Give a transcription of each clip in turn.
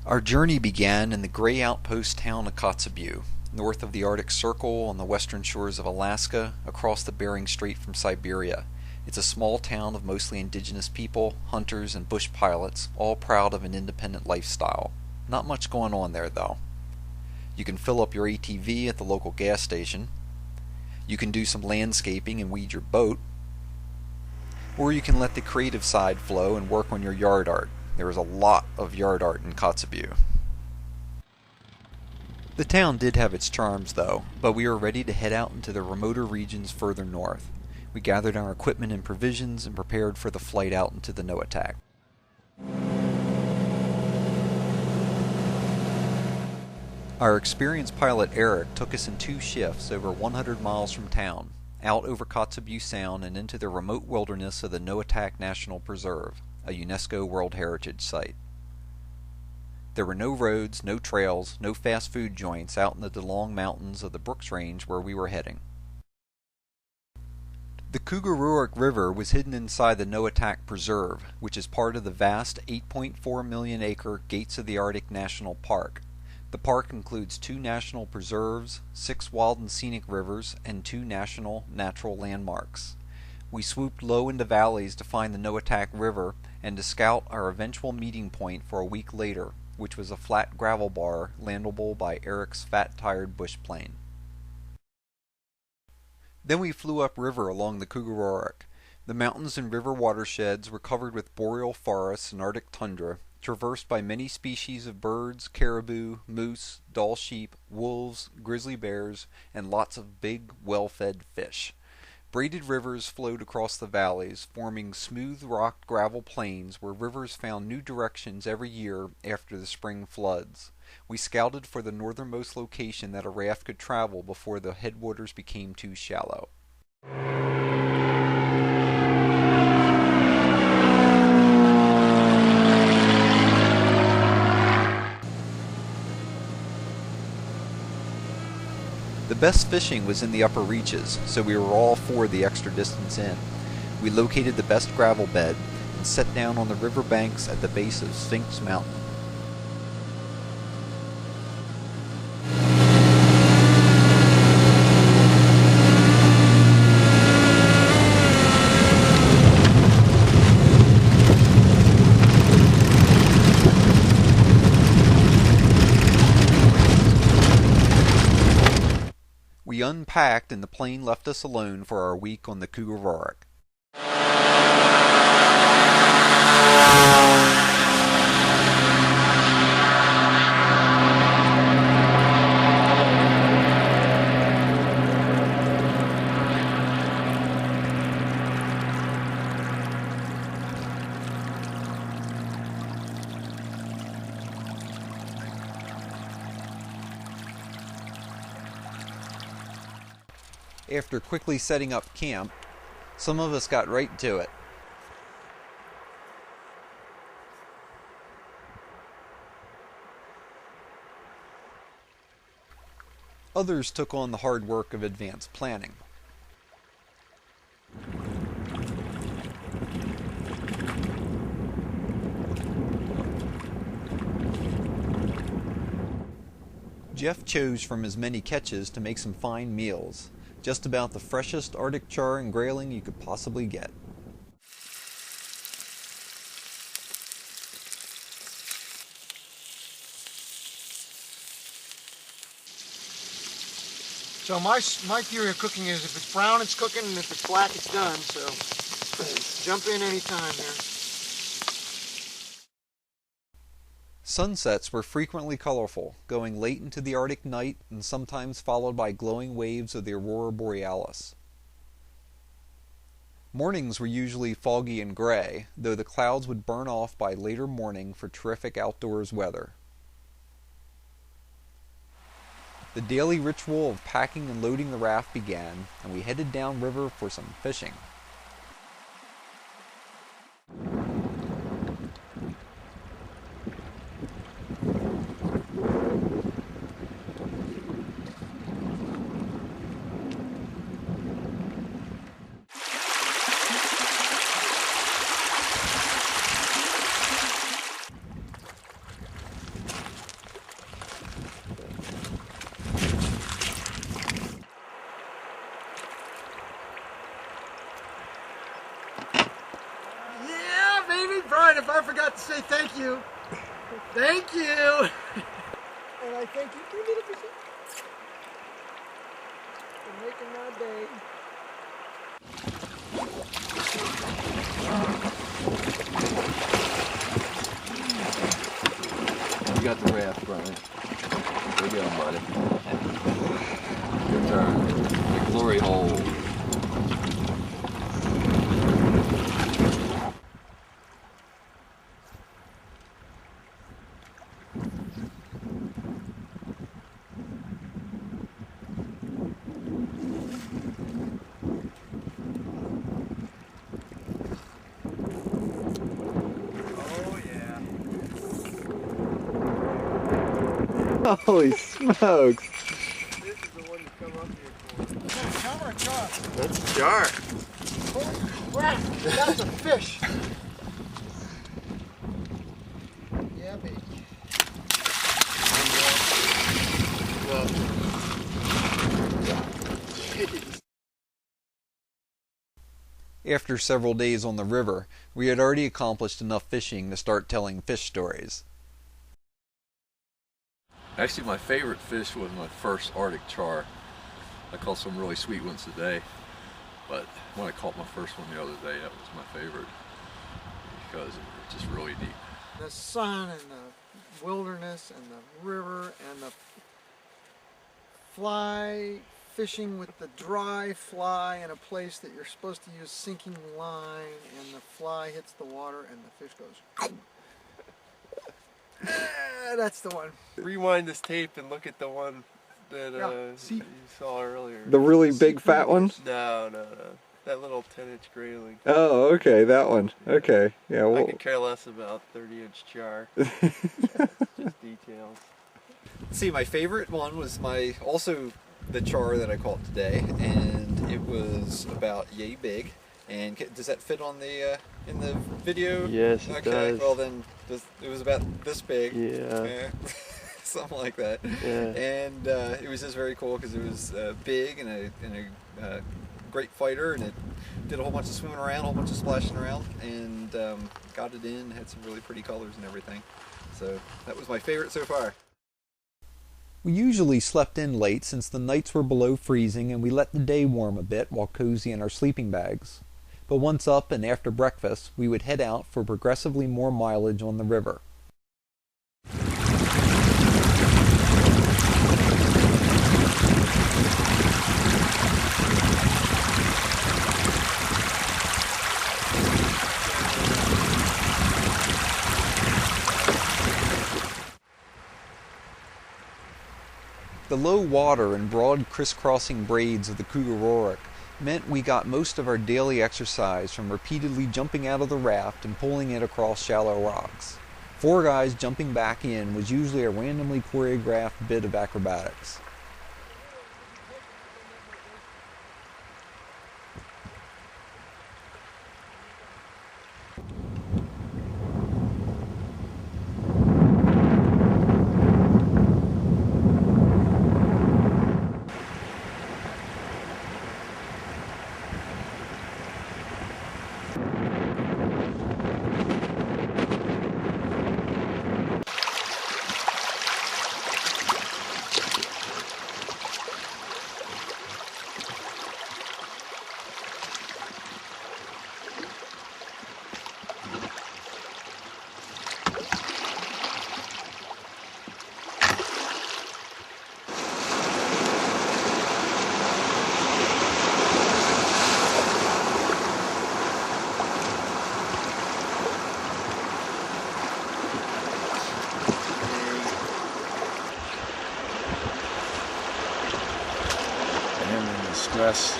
Our journey began in the gray outpost town of Kotzebue, north of the Arctic Circle on the western shores of Alaska, across the Bering Strait from Siberia. It's a small town of mostly indigenous people, hunters, and bush pilots, all proud of an independent lifestyle. Not much going on there, though. You can fill up your ATV at the local gas station. You can do some landscaping and weed your boat. Or you can let the creative side flow and work on your yard art. There is a lot of yard art in Kotzebue. The town did have its charms, though, but we were ready to head out into the remoter regions further north. We gathered our equipment and provisions and prepared for the flight out into the Noatak. Our experienced pilot Eric took us in 2 shifts over 100 miles from town, out over Kotzebue Sound and into the remote wilderness of the Noatak National Preserve, a UNESCO World Heritage Site. There were no roads, no trails, no fast food joints out in the DeLong Mountains of the Brooks Range where we were heading. The Kugururok River was hidden inside the Noatak Preserve, which is part of the vast 8.4 million acre Gates of the Arctic National Park. The park includes 2 national preserves, 6 wild and scenic rivers, and 2 national natural landmarks. We swooped low into valleys to find the Noatak River and to scout our eventual meeting point for a week later, which was a flat gravel bar landable by Eric's fat-tired bush plane. Then we flew upriver along the Kugururok. The mountains and river watersheds were covered with boreal forests and Arctic tundra, traversed by many species of birds, caribou, moose, Dall sheep, wolves, grizzly bears, and lots of big, well-fed fish. Braided rivers flowed across the valleys, forming smooth-rocked gravel plains where rivers found new directions every year after the spring floods. We scouted for the northernmost location that a raft could travel before the headwaters became too shallow. The best fishing was in the upper reaches, so we were all for the extra distance in. We located the best gravel bed and set down on the river banks at the base of Sphinx Mountain. We unpacked and the plane left us alone for our week on the Kugururok. After quickly setting up camp, some of us got right to it. Others took on the hard work of advanced planning. Jeff chose from his many catches to make some fine meals. Just about the freshest Arctic char and grayling you could possibly get. So my theory of cooking is if it's brown, it's cooking, and if it's black, it's done. So jump in anytime here. Sunsets were frequently colorful, going late into the Arctic night and sometimes followed by glowing waves of the aurora borealis. Mornings were usually foggy and gray, though the clouds would burn off by later morning for terrific outdoors weather. The daily ritual of packing and loading the raft began, and we headed downriver for some fishing. to say thank you. Thank you. And I thank you for little fishy for making my day. You got the raft, Brian. Go get 'em, buddy. Your turn. The glory hole. Holy smokes! This is the one you come up here for. Is that a chum or a char? That's a jar. Holy crap! That's a fish! Yeah, baby. After several days on the river, we had already accomplished enough fishing to start telling fish stories. Actually, my favorite fish was my first Arctic char. I caught some really sweet ones today, but when I caught my first one the other day, that was my favorite because it was just really deep. The sun and the wilderness and the river and the fly fishing with the dry fly in a place that you're supposed to use sinking line, and the fly hits the water and the fish goes. That's the one. Rewind this tape and look at the one that See? you saw earlier. The really big fat one? No. That little 10-inch grayling. Oh, okay, that one. Okay, yeah. I Well, could care less about 30-inch char. Just details. See, my favorite one was also the char that I caught today, and it was about yay big. And does that fit on the in the video? Yes, it okay. does. Well, then it was about this big. Yeah. Something like that. Yeah. And it was just very cool because it was big and a great fighter, and it did a whole bunch of swimming around, a whole bunch of splashing around, and got it in. Had some really pretty colors and everything. So that was my favorite so far. We usually slept in late since the nights were below freezing, and we let the day warm a bit while cozy in our sleeping bags. But once up and after breakfast, we would head out for progressively more mileage on the river. The low water and broad crisscrossing braids of the Kugururok meant we got most of our daily exercise from repeatedly jumping out of the raft and pulling it across shallow rocks. 4 guys jumping back in was usually a randomly choreographed bit of acrobatics. Stress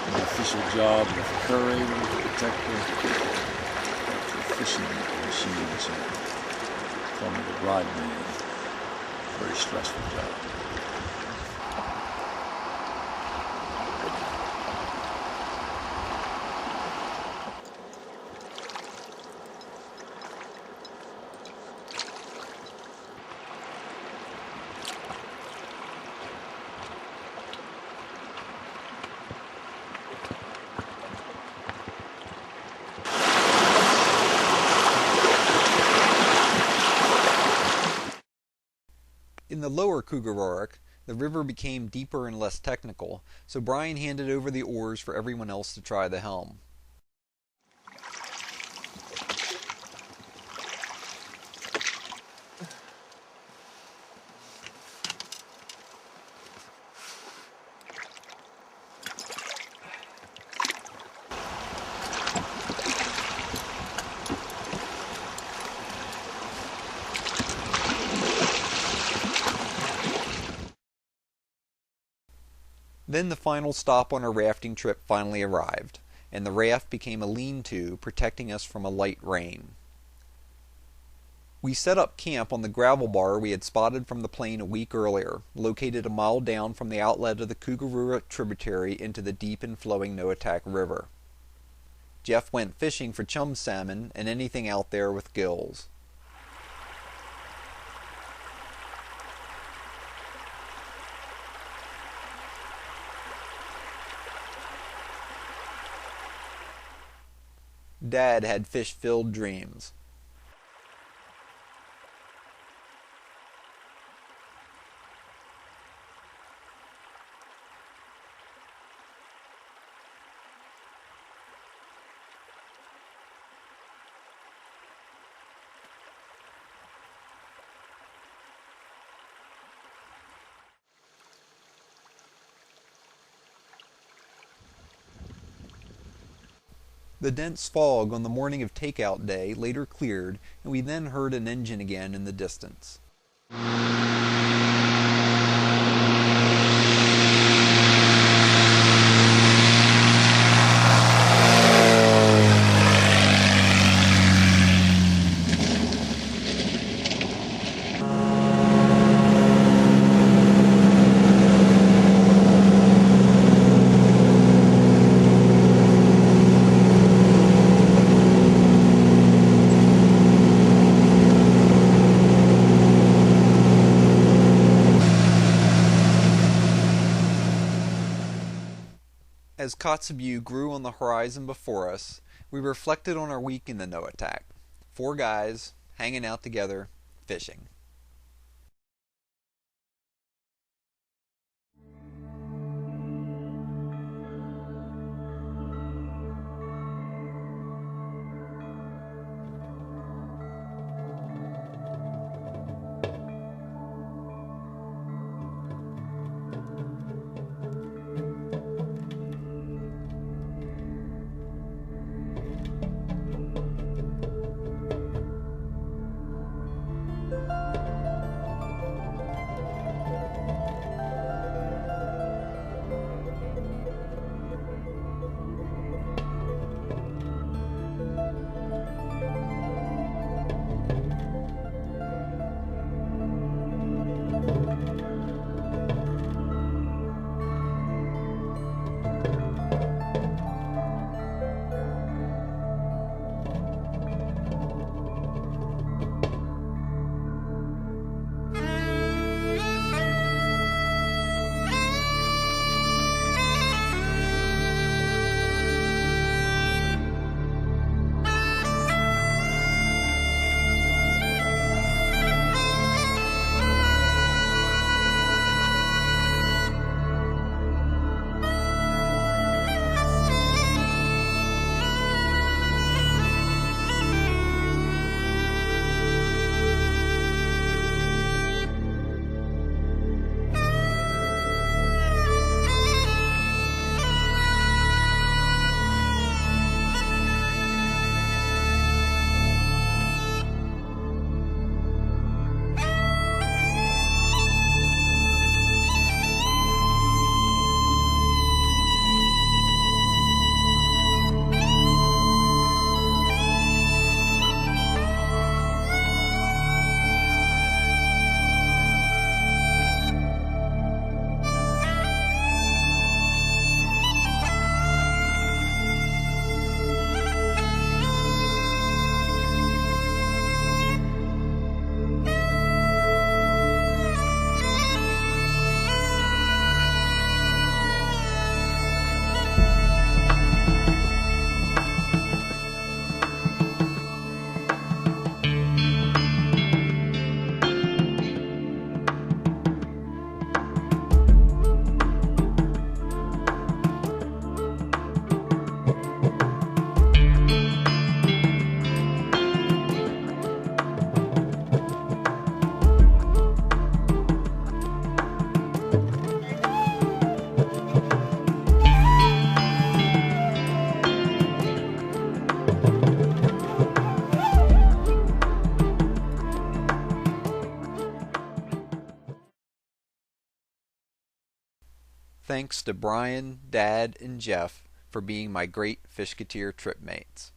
and the official job of curator, protector, the fishing machines from the rod man. Very stressful job. In the lower Kugururok, the river became deeper and less technical, so Brian handed over the oars for everyone else to try the helm. Then the final stop on our rafting trip finally arrived, and the raft became a lean-to, protecting us from a light rain. We set up camp on the gravel bar we had spotted from the plane a week earlier, located a mile down from the outlet of the Kugururok tributary into the deep and flowing Noatak River. Jeff went fishing for chum salmon and anything out there with gills. Dad had fish-filled dreams. The dense fog on the morning of takeout day later cleared, and we then heard an engine again in the distance. As Kotzebue grew on the horizon before us, we reflected on our week in the Noatak. 4 guys, hanging out together, fishing. thanks to Brian, Dad, and Jeff for being my great Fishketeer trip mates.